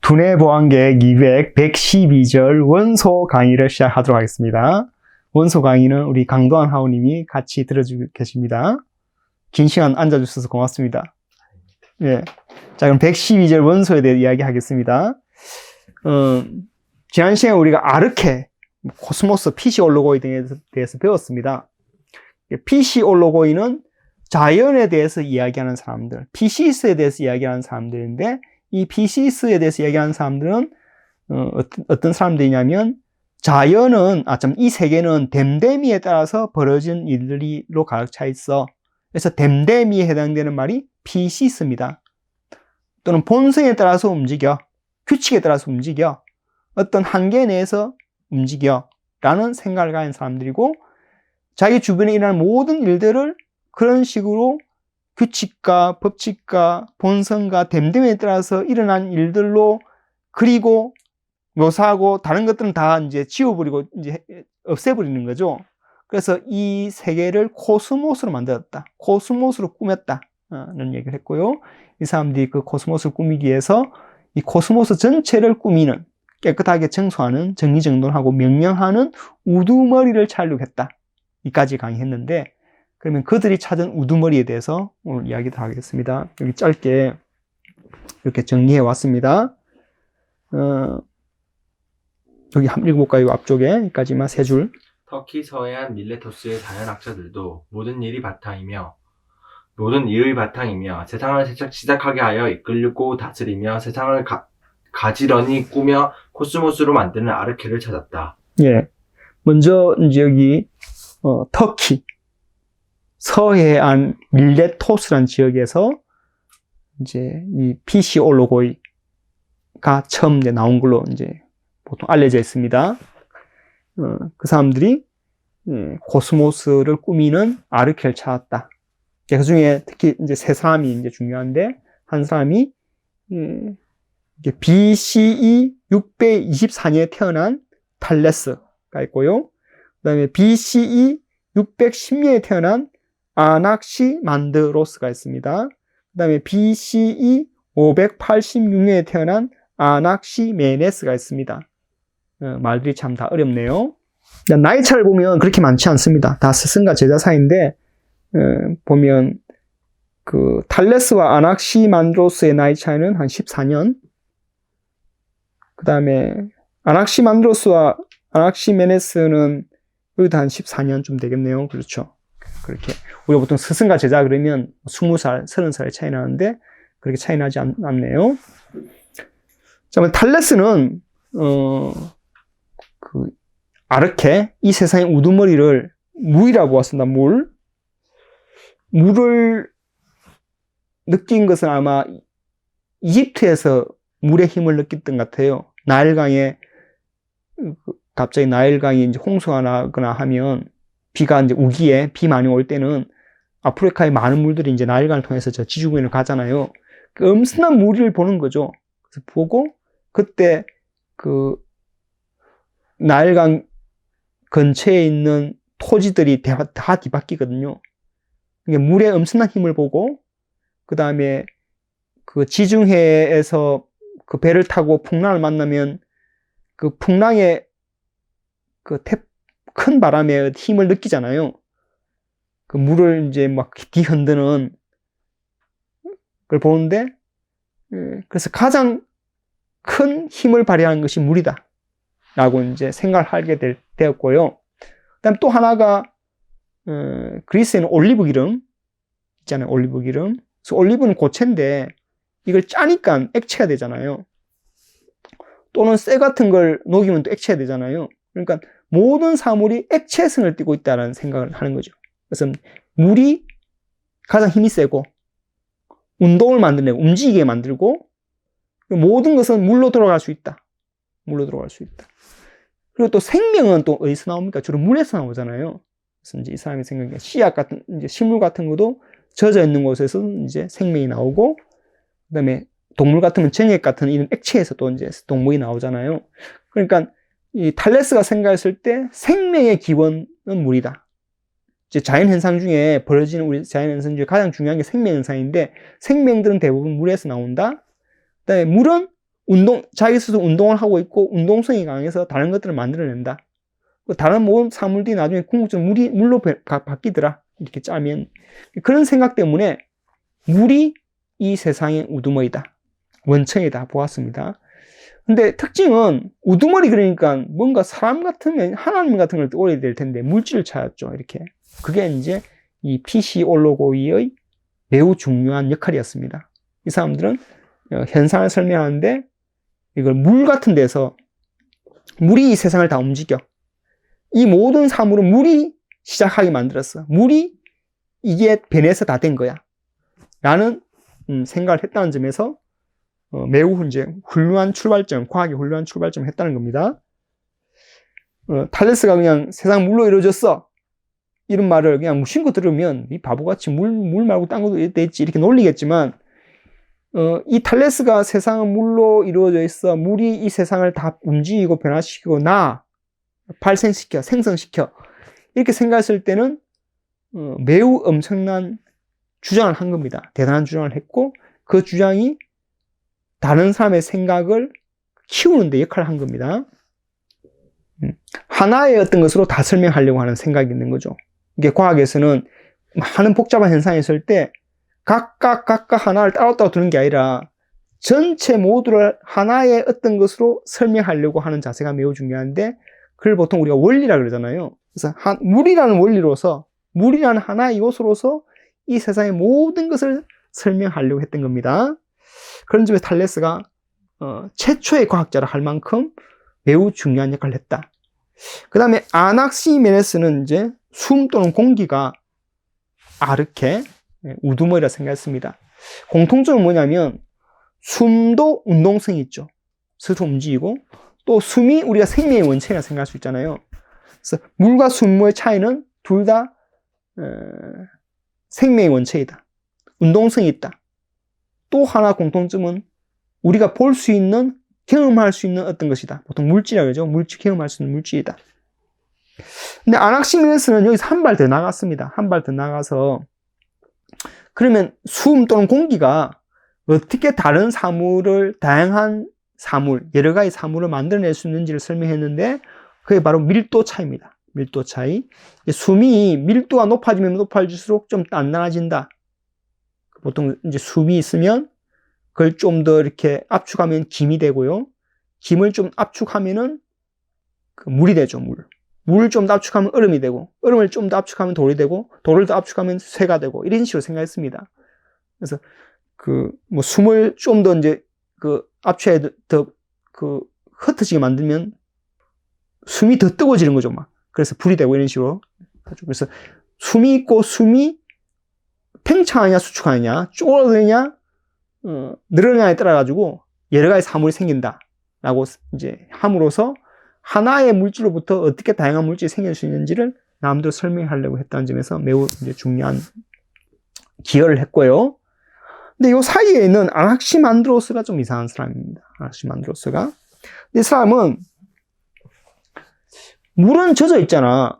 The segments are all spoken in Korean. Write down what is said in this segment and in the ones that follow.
두뇌 보완계획 112절 원소 강의를 시작하도록 하겠습니다. 원소 강의는 우리 강도한 하우님이 같이 들어주고 계십니다. 긴 시간 앉아주셔서 고맙습니다. 예. 자, 그럼 112절 원소에 대해 이야기하겠습니다. 지난 시간에 우리가 아르케, 코스모스, 피시올로고이 등에 대해서 배웠습니다. 피시올로고이는 자연에 대해서 이야기하는 사람들, 피시스에 대해서 이야기하는 사람들인데, 이 피시스에 대해서 이야기하는 사람들은 어떤 사람들이냐면, 이 세계는 댐데미에 따라서 벌어진 일들로 가득 차 있어. 그래서 댐데미에 해당되는 말이 피시스입니다. 또는 본성에 따라서 움직여, 규칙에 따라서 움직여, 어떤 한계 내에서 움직여 라는 생각을 가진 사람들이고, 자기 주변에 일어나는 모든 일들을 그런 식으로 규칙과 법칙과 본성과 댐댐에 따라서 일어난 일들로 그리고 묘사하고 다른 것들은 다 이제 지워버리고 이제 없애버리는 거죠. 그래서 이 세계를 코스모스로 만들었다. 코스모스로 꾸몄다. 는 얘기를 했고요. 이 사람들이 그 코스모스를 꾸미기 위해서 이 코스모스 전체를 꾸미는, 깨끗하게 청소하는, 정리정돈하고 명령하는 우두머리를 찾으려고 했다. 이까지 강의했는데, 그러면 그들이 찾은 우두머리에 대해서 오늘 이야기도 하겠습니다. 여기 짧게 이렇게 정리해 왔습니다. 여기 한번 읽어볼까요? 앞쪽에 여기까지만 세 줄. 터키 서해안 밀레토스의 자연학자들도 모든 일의 바탕이며 세상을 시작하게 하여 이끌고 다스리며 세상을 가지런히 꾸며 코스모스로 만드는 아르케를 찾았다. 예. 먼저 이제 여기 터키 서해안 밀레토스라는 지역에서 이제 이 피시올로고이가 처음 이제 나온 걸로 이제 보통 알려져 있습니다. 그 사람들이 코스모스를 꾸미는 아르케를 찾았다. 그 중에 특히 이제 세 사람이 이제 중요한데, 한 사람이 BCE 624년에 태어난 탈레스가 있고요. 그 다음에 BCE 610년에 태어난 아낙시만드로스가 있습니다. 그 다음에 BCE 586년에 태어난 아낙시메네스가 있습니다. 말들이 참 다 어렵네요. 나이차를 보면 그렇게 많지 않습니다. 다 스승과 제자 사이인데, 보면 그 탈레스와 아낙시만드로스의 나이 차이는 한 14년. 그 다음에 아낙시만드로스와 아낙시메네스는 여기도 한 14년쯤 되겠네요. 그렇죠. 그렇게. 우리가 보통 스승과 제자 그러면 20살, 30살의 차이 나는데, 그렇게 차이 나지 않네요. 자, 탈레스는, 아르케, 이 세상의 우두머리를 물이라고 보았습니다. 물을 느낀 것은 아마 이집트에서 물의 힘을 느꼈던 것 같아요. 갑자기 나일강이 이제 홍수가 나거나 하면, 비가 이제 우기에 비 많이 올 때는 아프리카의 많은 물들이 이제 나일강을 통해서 저 지중해로 가잖아요. 그 엄청난 물을 보는 거죠. 그래서 보고, 그때 그 나일강 근처에 있는 토지들이 다 뒤바뀌거든요. 그러니까 물의 엄청난 힘을 보고, 그 다음에 그 지중해에서 그 배를 타고 풍랑을 만나면 그 풍랑의 큰 바람의 힘을 느끼잖아요. 그 물을 이제 막 뒤흔드는 걸 보는데, 그래서 가장 큰 힘을 발휘하는 것이 물이다 라고 이제 생각을 하게 되었고요. 그 다음 또 하나가, 그리스에는 올리브 기름 있잖아요. 올리브 기름. 그래서 올리브는 고체인데, 이걸 짜니까 액체가 되잖아요. 또는 쇠 같은 걸 녹이면 또 액체가 되잖아요. 그러니까 모든 사물이 액체성을 띠고 있다는 생각을 하는 거죠. 그래서 물이 가장 힘이 세고, 운동을 만들고, 움직이게 만들고, 모든 것은 물로 돌아갈 수 있다. 물로 돌아갈 수 있다. 그리고 또 생명은 또 어디서 나옵니까? 주로 물에서 나오잖아요. 그래서 이제 이 사람의 생각에 씨앗 같은, 이제 식물 같은 것도 젖어 있는 곳에서 이제 생명이 나오고, 그 다음에 동물 같으면 정액 같은 이런 액체에서 또 이제 동물이 나오잖아요. 그러니까 이 탈레스가 생각했을 때 생명의 기원은 물이다. 이제 자연현상 중에 벌어지는 우리 자연현상 중에 가장 중요한 게 생명현상인데, 생명들은 대부분 물에서 나온다. 그다음에 물은 자기 스스로 운동을 하고 있고 운동성이 강해서 다른 것들을 만들어낸다. 다른 모든 사물들이 나중에 궁극적으로 물로 바뀌더라. 이렇게 짜면. 그런 생각 때문에 물이 이 세상의 우두머리다. 원천이다. 보았습니다. 근데 특징은 우두머리 그러니까 뭔가 사람 같으면 하나님 같은 걸 떠올려야 될 텐데 물질을 찾았죠. 이렇게. 그게 이제 이 PC 올로고이의 매우 중요한 역할이었습니다. 이 사람들은 현상을 설명하는데 이걸 물 같은 데서 물이 이 세상을 다 움직여. 이 모든 사물은 물이 시작하게 만들었어. 물이 이게 변해서 다 된 거야. 라는 생각을 했다는 점에서 매우 이제 훌륭한 출발점, 과학의 훌륭한 출발점을 했다는 겁니다. 탈레스가 그냥 세상 물로 이루어졌어. 이런 말을 그냥 무심코 들으면 이 바보같이 물 말고 딴 것도 됐지 이렇게 놀리겠지만 이 탈레스가 세상은 물로 이루어져 있어. 물이 이 세상을 다 움직이고 변화시키고 발생시켜, 생성시켜. 이렇게 생각했을 때는 매우 엄청난 주장을 한 겁니다. 대단한 주장을 했고 그 주장이 다른 사람의 생각을 키우는 데 역할을 한 겁니다. 하나의 어떤 것으로 다 설명하려고 하는 생각이 있는 거죠. 이게 과학에서는 많은 복잡한 현상이 있을 때 각각 하나를 따로따로 두는 게 아니라 전체 모두를 하나의 어떤 것으로 설명하려고 하는 자세가 매우 중요한데 그걸 보통 우리가 원리라 그러잖아요. 그래서 물이라는 원리로서 물이라는 하나의 요소로서 이 세상의 모든 것을 설명하려고 했던 겁니다. 그런 점에서 탈레스가 최초의 과학자라 할 만큼 매우 중요한 역할을 했다. 그 다음에 아낙시메네스는 이제 숨 또는 공기가 아르케, 우두머리라 생각했습니다. 공통점은 뭐냐면 숨도 운동성이 있죠. 스스로 움직이고 또 숨이 우리가 생명의 원천이라 생각할 수 있잖아요. 그래서 물과 숨의 차이는 둘 다 생명의 원천이다. 운동성이 있다. 또 하나 공통점은 우리가 볼 수 있는, 경험할 수 있는 어떤 것이다. 보통 물질이라고 그러죠. 경험할 수 있는 물질이다. 근데 아낙시메네스는 여기서 한 발 더 나갔습니다. 한 발 더 나가서 그러면 숨 또는 공기가 어떻게 다른 사물을, 다양한 사물, 여러 가지 사물을 만들어낼 수 있는지를 설명했는데 그게 바로 밀도 차이입니다. 밀도 차이. 숨이 밀도가 높아지면 높아질수록 좀 단단해진다. 보통 이제 숨이 있으면 그걸 좀 더 이렇게 압축하면 김이 되고요. 김을 좀 압축하면은 그 물이 되죠, 물. 물을 좀 더 압축하면 얼음이 되고, 얼음을 좀 더 압축하면 돌이 되고, 돌을 더 압축하면 쇠가 되고, 이런 식으로 생각했습니다. 그래서 숨을 좀 더 이제 압축해 더 흩어지게 만들면 숨이 더 뜨거워지는 거죠, 막. 그래서 불이 되고 이런 식으로. 그래서 숨이 있고 숨이 팽창하냐 수축하느냐, 쪼그라드느냐, 늘어나냐에 따라 가지고 여러 가지 사물이 생긴다라고 이제 함으로써 하나의 물질로부터 어떻게 다양한 물질이 생길 수 있는지를 남들 설명하려고 했다는 점에서 매우 이제 중요한 기여를 했고요. 근데 이 사이에 있는 아낙시만드로스가 좀 이상한 사람입니다. 아낙시만드로스가. 이 사람은 물은 젖어 있잖아.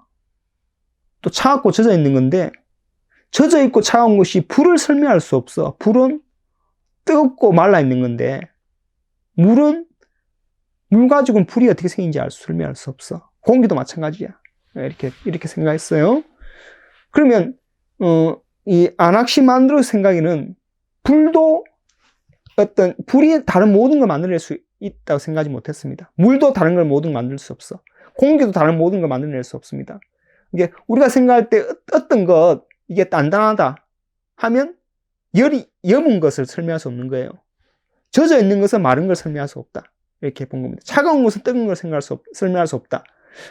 또 차갑고 젖어 있는 건데 젖어 있고 차가운 것이 불을 설명할 수 없어. 불은 뜨겁고 말라 있는 건데 물은 물 가지고는 불이 어떻게 생긴지 설명할 수 없어. 공기도 마찬가지야. 이렇게 생각했어요. 그러면 이 아낙시만드로스 생각에는 불이 다른 모든 걸 만들어낼 수 있다고 생각하지 못했습니다. 물도 다른 걸 모든 걸 만들 수 없어. 공기도 다른 모든 걸 만들어낼 수 없습니다. 이게 우리가 생각할 때 어떤 것 이게 단단하다 하면 열이 여문 것을 설명할 수 없는 거예요. 젖어 있는 것은 마른 걸 설명할 수 없다. 이렇게 본 겁니다. 차가운 것은 뜨거운 걸 설명할 수 없다.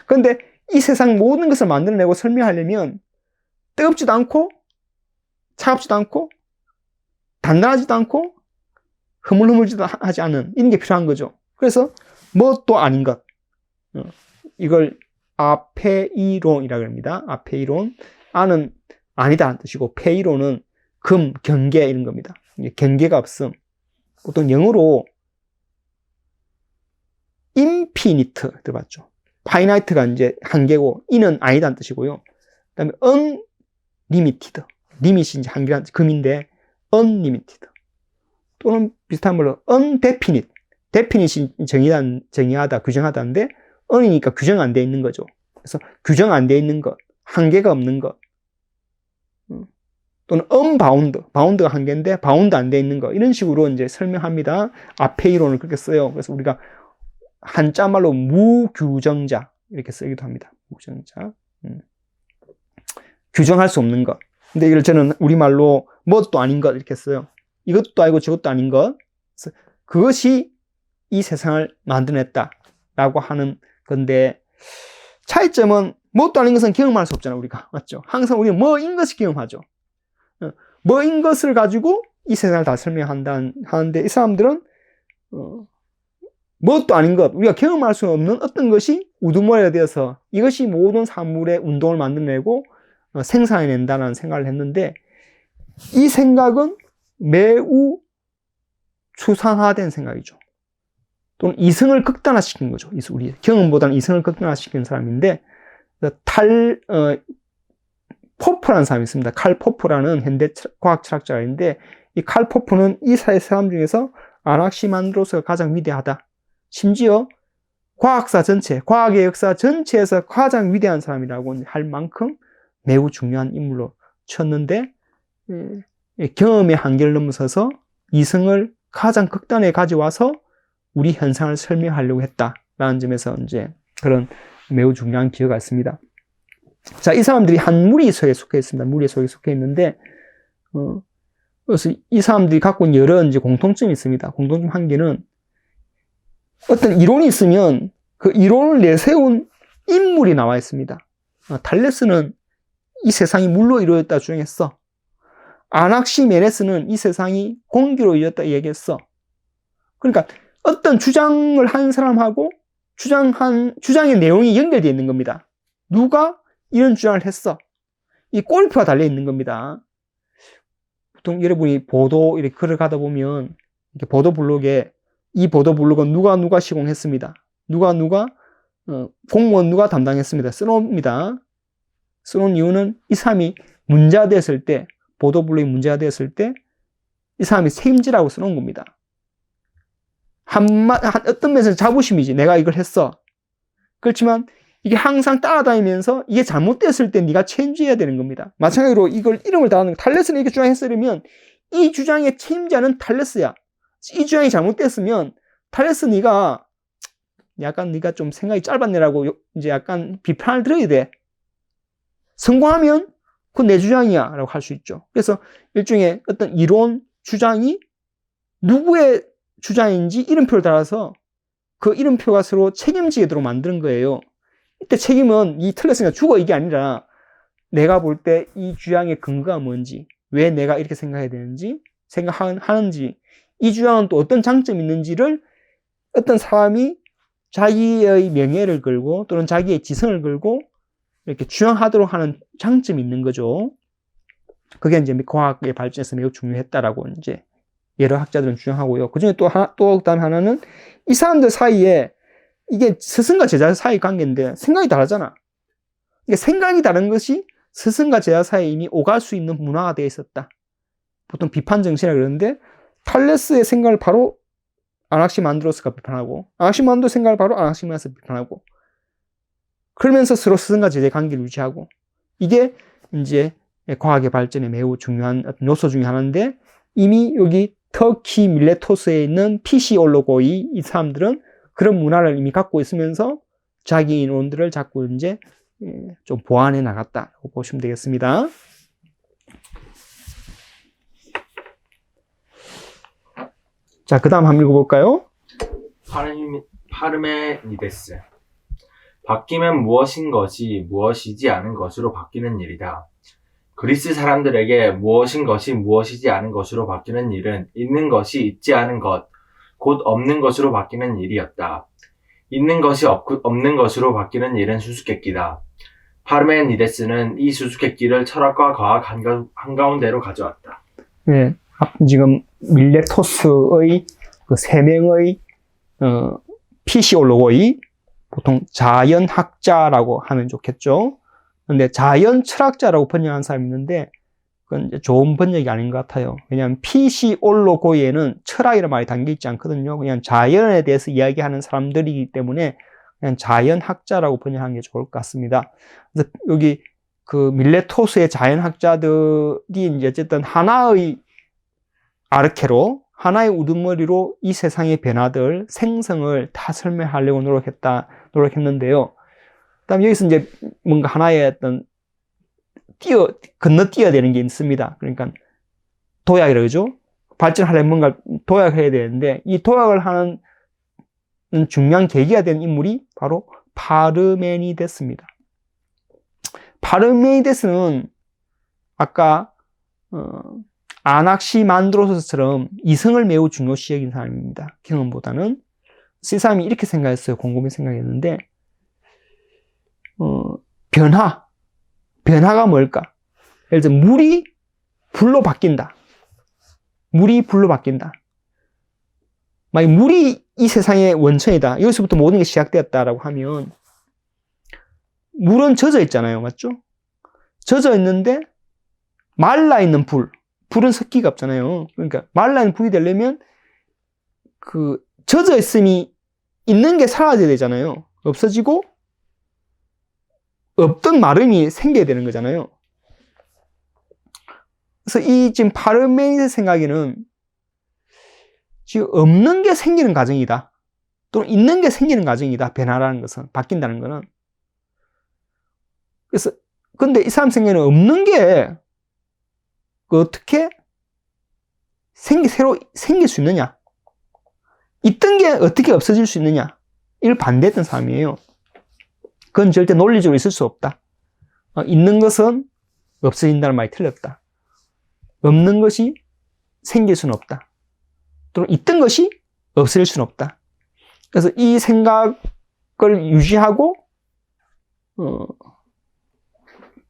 그런데 이 세상 모든 것을 만들어내고 설명하려면 뜨겁지도 않고 차갑지도 않고 단단하지도 않고 흐물흐물지도 하지 않은 이런 게 필요한 거죠. 그래서 뭣도 아닌 것. 이걸 아페이론이라고 합니다. 아페이론. 아는 아니다라는 뜻이고 페이론은 금, 경계 이런 겁니다. 경계가 없음. 보통 영어로 infinite 들어봤죠. finite가 이제 한계고 in은 아니다는 뜻이고요. 그다음에 unlimited. limit이 이제 한계라는 금인데 unlimited. 또는 비슷한 말로 undefinite. 데피니션 정의하다, 규정하다인데 on이니까 규정 안 돼 있는 거죠. 그래서 규정 안 돼 있는 것, 한계가 없는 것, 또는 unbound, bound가 한계인데 bound 안 돼 있는 것, 이런 식으로 이제 설명합니다. 앞에 이론을 그렇게 써요. 그래서 우리가 한자말로 무규정자 이렇게 쓰기도 합니다. 무규정자. 규정할 수 없는 것. 근데 이걸 저는 우리말로 뭣도 아닌 것 이렇게 써요. 이것도 아니고 저것도 아닌 것. 그것이 이 세상을 만들어냈다라고 하는 건데, 차이점은 뭣도 아닌 것은 경험할 수 없잖아요, 우리가. 맞죠? 항상 우리는 뭐인 것을 경험하죠. 뭐인 것을 가지고 이 세상을 다 설명하는데, 이 사람들은 뭣도 아닌 것, 우리가 경험할 수 없는 어떤 것이 우두머리가 되어서 이것이 모든 사물의 운동을 만들어내고 생산해낸다는 생각을 했는데, 이 생각은 매우 추상화된 생각이죠. 또는 이성을 극단화시킨 거죠. 우리 경험보다는 이성을 극단화시킨 사람인데, 포프라는 사람이 있습니다. 칼 포프라는 현대 과학 철학자가 있는데, 이 칼 포프는 이 사람 중에서 아낙시만드로스가 가장 위대하다. 심지어 과학사 전체, 과학의 역사 전체에서 가장 위대한 사람이라고 할 만큼 매우 중요한 인물로 쳤는데, 경험의 한계를 넘어서서 이성을 가장 극단에 가져와서 우리 현상을 설명하려고 했다라는 점에서 이제 그런 매우 중요한 기여가 있습니다. 자, 이 사람들이 한 무리소에 속해 있습니다. 무리소에 속해 있는데, 그래서 이 사람들이 갖고 있는 여러 이제 공통점이 있습니다. 공통점 한 개는 어떤 이론이 있으면 그 이론을 내세운 인물이 나와 있습니다. 탈레스는 이 세상이 물로 이루어졌다 주장했어. 아낙시메네스는 이 세상이 공기로 이루어졌다 얘기했어. 그러니까 어떤 주장을 한 사람하고 주장의 내용이 연결되어 있는 겁니다. 누가 이런 주장을 했어. 이 꼬리표가 달려 있는 겁니다. 보통 여러분이 보도 이렇게 글을 가다 보면 이렇게 보도 블록에 이 보도 블록은 누가 시공했습니다. 공무원 누가 담당했습니다. 써놓습니다. 써놓은 이유는 이 사람이 문제가 됐을 때, 보도 블록이 문제가 됐을 때 이 사람이 책임지라고 써놓은 겁니다. 어떤 면에서 자부심이지. 내가 이걸 했어. 그렇지만 이게 항상 따라다니면서 이게 잘못됐을 때 네가 책임져야 되는 겁니다. 마찬가지로 이걸 이름을 다하는 탈레스는 이렇게 주장했으면 이 주장의 책임자는 탈레스야. 이 주장이 잘못됐으면 탈레스 네가 좀 생각이 짧았네라고 이제 약간 비판을 들어야 돼. 성공하면 그건 내 주장이야 라고 할 수 있죠. 그래서 일종의 어떤 이론 주장이 누구의 주장인지 이름표를 달아서 그 이름표가 서로 책임지도록 만드는 거예요. 이때 책임은 이 틀렸으니까 죽어 이게 아니라 내가 볼 때 이 주장의 근거가 뭔지, 왜 내가 이렇게 생각해야 되는지, 생각하는지, 이 주장은 또 어떤 장점이 있는지를 어떤 사람이 자기의 명예를 걸고 또는 자기의 지성을 걸고 이렇게 주장하도록 하는 장점이 있는 거죠. 그게 이제 과학의 발전에서 매우 중요했다라고 이제 여러 학자들은 주장하고요. 그 중에 또 다른 하나는 이 사람들 사이에 이게 스승과 제자 사이 관계인데 생각이 다르잖아. 이게 생각이 다른 것이 스승과 제자 사이에 이미 오갈 수 있는 문화가 되어 있었다. 보통 비판 정신이라 그러는데 탈레스의 생각을 바로 아낙시만드로스가 비판하고 아낙시만드로스 생각을 바로 아낙시메네스가 비판하고 그러면서 서로 스승과 제자의 관계를 유지하고 이게 이제 과학의 발전에 매우 중요한 요소 중에 하나인데 이미 여기 터키 밀레토스에 있는 피시올로고이 이 사람들은 그런 문화를 이미 갖고 있으면서 자기 이론들을 자꾸 이제 좀 보완해 나갔다고 보시면 되겠습니다. 자, 그 다음 한번 읽어볼까요? 파르메니데스. 바뀌면 무엇인 것이 무엇이지 않은 것으로 바뀌는 일이다. 그리스 사람들에게 무엇인 것이 무엇이지 않은 것으로 바뀌는 일은 있는 것이 있지 않은 것, 곧 없는 것으로 바뀌는 일이었다. 있는 것이 없는 것으로 바뀌는 일은 수수께끼다. 파르메니데스는 이 수수께끼를 철학과 과학 한가운데로 가져왔다. 네, 지금 밀레토스의 그 세 명의 피시올로고이, 보통 자연학자라고 하면 좋겠죠. 근데 자연 철학자라고 번역한 사람이 있는데 그건 이제 좋은 번역이 아닌 것 같아요. 왜냐하면 PC 올로 고이에는 철학이라는 말이 담겨 있지 않거든요. 그냥 자연에 대해서 이야기하는 사람들이기 때문에 그냥 자연학자라고 번역하는 게 좋을 것 같습니다. 그래서 여기 그 밀레토스의 자연학자들이 이제 어쨌든 하나의 아르케로, 하나의 우두머리로 이 세상의 변화들, 생성을 다 설명하려고 노력했는데요. 그다음 여기서 이제 뭔가 하나의 어떤 건너뛰어야 되는 게 있습니다. 그러니까 도약이라고 그러죠. 발전하려면 뭔가 도약해야 되는데 이 도약을 하는 중요한 계기가 된 인물이 바로 파르메니데스입니다. 파르메니데스는 아까 아낙시만드로스처럼 이성을 매우 중요시 여긴 사람입니다. 경험보다는. 이 사람이 이렇게 생각했어요. 곰곰이 생각했는데 변화가 뭘까? 예를 들어 물이 불로 바뀐다. 물이 불로 바뀐다. 만약 물이 이 세상의 원천이다. 여기서부터 모든 게 시작되었다라고 하면 물은 젖어 있잖아요. 맞죠? 젖어 있는데 말라 있는 불은 습기가 없잖아요. 그러니까 말라 있는 불이 되려면 그 젖어 있음이 있는 게 사라져야 되잖아요. 없어지고 없던 마름이 생겨야 되는 거잖아요. 그래서 이 지금 파르메니데스 생각에는 지금 없는 게 생기는 과정이다. 또는 있는 게 생기는 과정이다. 변화라는 것은, 바뀐다는 것은. 그래서 근데 이 사람 생각에는 없는 게 어떻게 새로 생길 수 있느냐? 있던 게 어떻게 없어질 수 있느냐? 이걸 반대했던 사람이에요. 그건 절대 논리적으로 있을 수 없다. 있는 것은 없어진다는 말이 틀렸다. 없는 것이 생길 수는 없다. 또는 있던 것이 없어질 수는 없다. 그래서 이 생각을 유지하고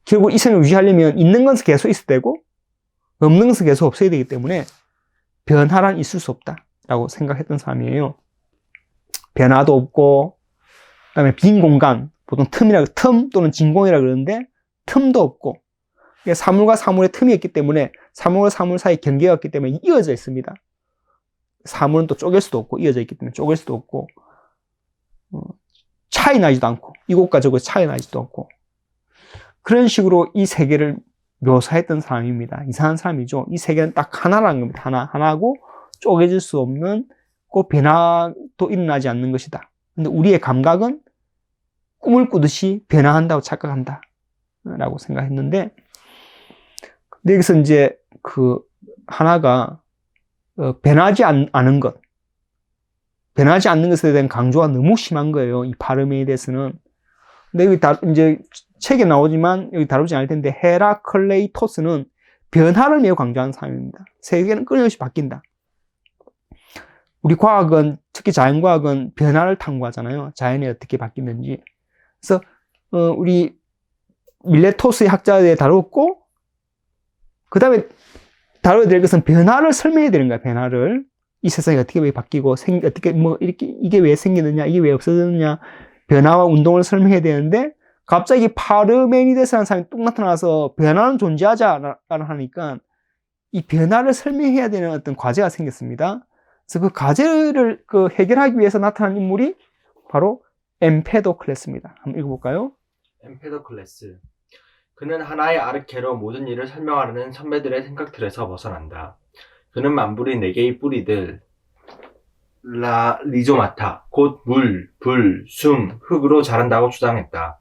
결국 이 생각을 유지하려면 있는 것은 계속 있어야 되고 없는 것은 계속 없어야 되기 때문에 변화란 있을 수 없다라고 생각했던 사람이에요. 변화도 없고 그다음에 빈 공간, 보통 틈 또는 진공이라고 그러는데 틈도 없고 사물과 사물의 틈이 있기 때문에 사물과 사물 사이 경계가 없기 때문에 이어져 있습니다. 사물은 또 쪼갤 수도 없고 이어져 있기 때문에 쪼갤 수도 없고 차이 나지도 않고 이곳과 저곳 차이 나지도 않고 그런 식으로 이 세계를 묘사했던 사람입니다. 이상한 사람이죠. 이 세계는 딱 하나라는 겁니다. 하나고 쪼개질 수 없는 그 변화도 일어나지 않는 것이다. 근데 우리의 감각은 꿈을 꾸듯이 변화한다고 착각한다. 라고 생각했는데, 근데 여기서 이제 그 하나가 변하지 않은 것, 변하지 않는 것에 대한 강조가 너무 심한 거예요. 이 파르메니데스는. 근데 여기 이제 책에 나오지만 여기 다루지 않을 텐데 헤라클레이토스는 변화를 매우 강조하는 사람입니다. 세계는 끊임없이 바뀐다. 우리 과학은 특히 자연과학은 변화를 탐구하잖아요. 자연이 어떻게 바뀌는지. 그래서 우리 밀레토스의 학자에 다뤘고 그 다음에 다뤄야 될 것은 변화를 설명해야 되는 거야. 변화를 이 세상이 어떻게 왜 바뀌고 어떻게 이렇게 이게 왜 생기느냐 이게 왜 없어졌느냐 변화와 운동을 설명해야 되는데 갑자기 파르메니데스라는 사람이 뚝 나타나서 변화는 존재하자라고 하니까 이 변화를 설명해야 되는 어떤 과제가 생겼습니다. 그래서 그 과제를 해결하기 위해서 나타난 인물이 바로 엠페도클레스입니다. 한번 읽어볼까요? 엠페도클레스. 그는 하나의 아르케로 모든 일을 설명하려는 선배들의 생각틀에서 벗어난다. 그는 만불이 4개의 뿌리들 리조마타, 곧 물, 불, 숨, 흙으로 자란다고 주장했다.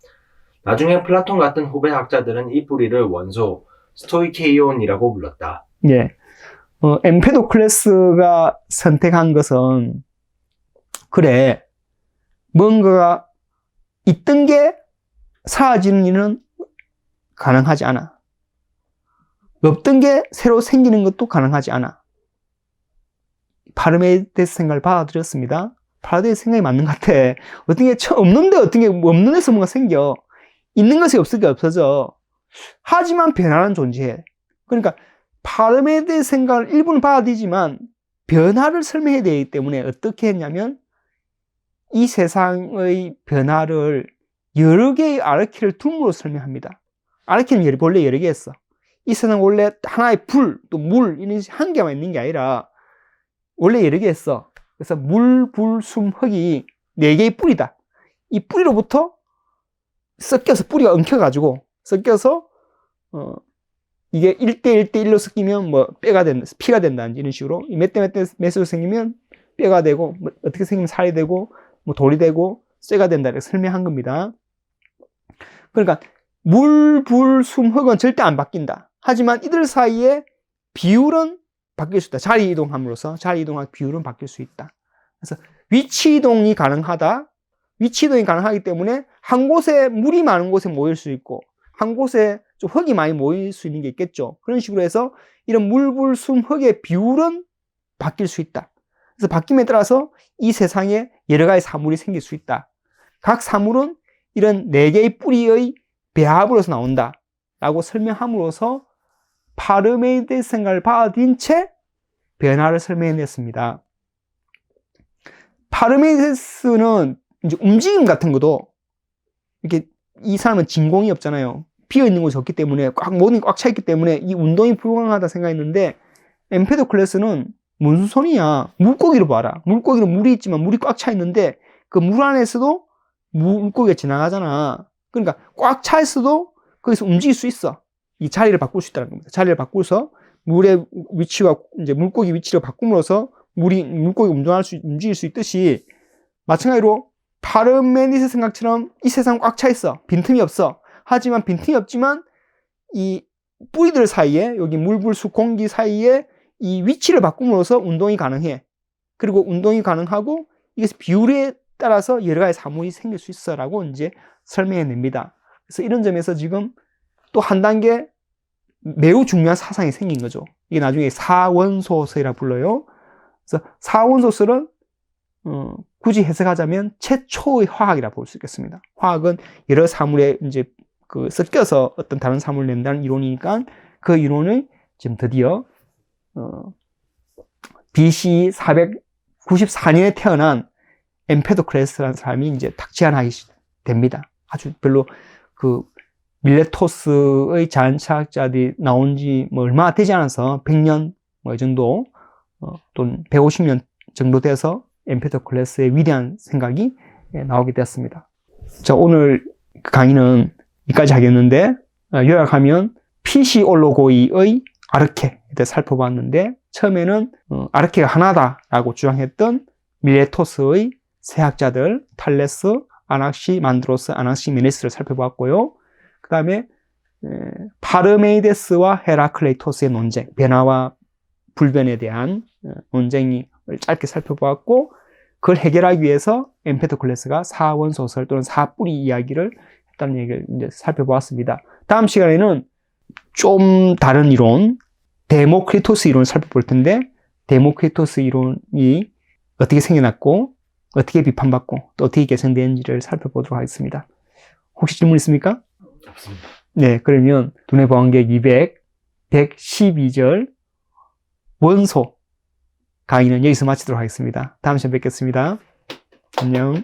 나중에 플라톤 같은 후배 학자들은 이 뿌리를 원소, 스토이케이온이라고 불렀다. 예. 엠페도클레스가 선택한 것은 그래 뭔가가 있던 게 사라지는 일은 가능하지 않아. 없던 게 새로 생기는 것도 가능하지 않아. 파르메니데스 생각을 받아들였습니다. 파르메니데스 생각이 맞는 것 같아. 어떤 게 없는데 어떤 게 없는 데서 뭔가 생겨. 있는 것이 없으니까 없어져. 하지만 변화는 존재해. 그러니까 파르메니데스 생각을 일부는 받아들이지만 변화를 설명해야 되기 때문에 어떻게 했냐면 이 세상의 변화를 여러 개의 아르케를 둠으로 설명합니다. 아르케는 원래 여러 개였어. 이 세상 원래 하나의 불, 또 물, 이런 한 개만 있는 게 아니라 원래 여러 개 있어. 그래서 물, 불, 숨, 흙이 4개의 뿌리다. 이 뿌리로부터 섞여서 뿌리가 엉켜가지고 섞여서 이게 1대1대1로 섞이면 뭐 뼈가 된다, 피가 된다든지 이런 식으로 몇 대 몇으로 생기면 뼈가 되고 뭐 어떻게 생기면 살이 되고 뭐 돌이 되고 쇠가 된다 이렇게 설명한 겁니다. 그러니까 물, 불, 숨, 흙은 절대 안 바뀐다. 하지만 이들 사이에 비율은 바뀔 수 있다. 자리 이동함으로써 자리 이동한 비율은 바뀔 수 있다. 그래서 위치 이동이 가능하다. 위치 이동이 가능하기 때문에 한 곳에 물이 많은 곳에 모일 수 있고 한 곳에 좀 흙이 많이 모일 수 있는 게 있겠죠. 그런 식으로 해서 이런 물, 불, 숨, 흙의 비율은 바뀔 수 있다. 그래서 바뀜에 따라서 이 세상에 여러 가지 사물이 생길 수 있다. 각 사물은 이런 4개의 뿌리의 배합으로서 나온다. 라고 설명함으로써 파르메이데스 생각을 받은 채 변화를 설명해냈습니다. 파르메이데스는 이제 움직임 같은 것도 이렇게 이 사람은 진공이 없잖아요. 비어있는 곳이 없기 때문에 모든 게 꽉 차 있기 때문에 이 운동이 불가능하다 생각했는데 엠페도클레스는 무슨 소리냐. 물고기를 봐라. 물고기는 물이 있지만 물이 꽉 차 있는데 그 물 안에서도 물고기가 지나가잖아. 그러니까 꽉 차 있어도 거기서 움직일 수 있어. 이 자리를 바꿀 수 있다는 겁니다. 자리를 바꾸서 물의 위치와 이제 물고기 위치를 바꿈으로써 물고기 움직일 수 있듯이 마찬가지로 파르메니데스 생각처럼 이 세상 꽉 차 있어. 빈틈이 없어. 하지만 빈틈이 없지만 이 뿌리들 사이에 여기 물, 불, 수, 공기 사이에 이 위치를 바꿈으로써 운동이 가능해. 그리고 운동이 가능하고 이것이 비율에 따라서 여러 가지 사물이 생길 수 있어라고 이제 설명해 냅니다. 그래서 이런 점에서 지금 또 한 단계 매우 중요한 사상이 생긴 거죠. 이게 나중에 사원소설이라고 불러요. 그래서 사원소설은 굳이 해석하자면 최초의 화학이라고 볼 수 있겠습니다. 화학은 여러 사물에 이제 섞여서 어떤 다른 사물을 낸다는 이론이니까 그 이론을 지금 드디어 BC 494년에 태어난 엠페도클레스라는 사람이 이제 딱 제안하게 됩니다. 아주 별로 밀레토스의 자연차학자들이 나온 지 뭐 얼마 되지 않아서 100년 뭐 이 정도 또는 150년 정도 돼서 엠페도클레스의 위대한 생각이 나오게 되었습니다. 자, 오늘 강의는 여기까지 하겠는데 요약하면 피시올로고이의 아르케에 대해 살펴봤는데 처음에는 아르케가 하나다라고 주장했던 밀레토스의 세 학자들 탈레스, 아낙시만드로스, 아낙시메네스를 살펴봤고요. 그 다음에 파르메이데스와 헤라클레이토스의 논쟁, 변화와 불변에 대한 논쟁을 짧게 살펴보았고 그걸 해결하기 위해서 엠페도클레스가 사원소설 또는 사뿌리 이야기를 했다는 얘기를 이제 살펴보았습니다. 다음 시간에는 좀 다른 이론, 데모크리토스 이론을 살펴볼 텐데 데모크리토스 이론이 어떻게 생겨났고 어떻게 비판받고 또 어떻게 개선되는지를 살펴보도록 하겠습니다. 혹시 질문 있습니까? 없습니다. 네, 그러면 두뇌 보안계획 112절 원소 강의는 여기서 마치도록 하겠습니다. 다음 시간에 뵙겠습니다. 안녕.